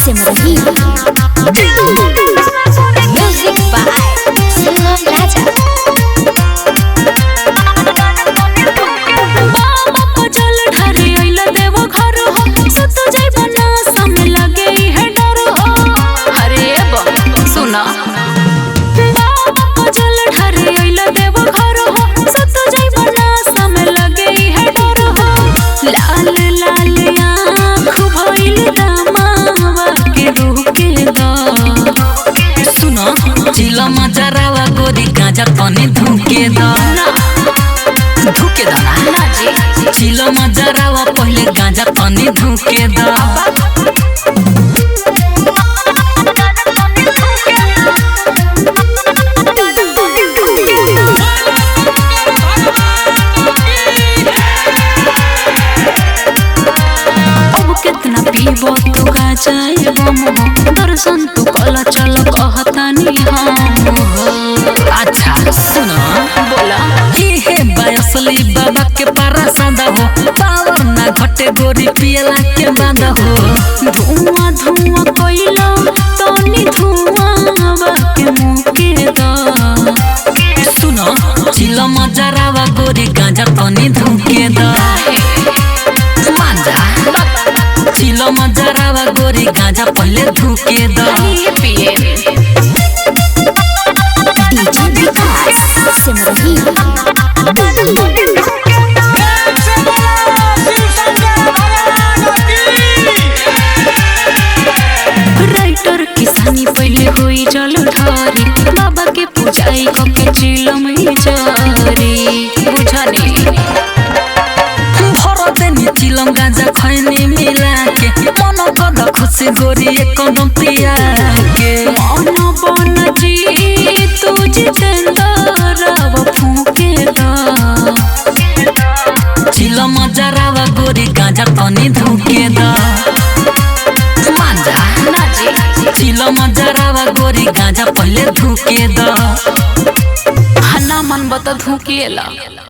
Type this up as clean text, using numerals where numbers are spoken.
Simrahi music by सुगम राजा। चिलमा जरावा गोरी गांजा तनी धुके दा ना जी। चिलमा जरावा पहले गांजा तनी धुके दा। अब कितना पीबो तू गांजा दर्शन तू कला चल कहतानी हम। अच्छा सुनो बोला हे बायसली बाबा के पारा सादा हो पावर ना घटे गोरी पियला के बांधा हो। धुआं धुआं कोइला तनी धुआं के मुंह के दा। सुनो चिलमा जरावा गोरी गांजा तनी धुके दा। चिलमा जरावा गोरी गांजा पहले धुके दा। डीजे विकास सिमरही राइटर किसानी पहले हुई जल ढारी बाबा के पूजाई के चिलम जारी बुझानी भरतनी चिलम गांजा खैनी मिला के मन कद खुशी गोरी एकदम पिया के। मन बन जी तुझ चंदरावा फूके दा। चिलम जरावा गोरी गांजा तनी धुके दा। चिलमा जरावा गोरी गांजा पहले धुके दा। हना मन बता धुकेला।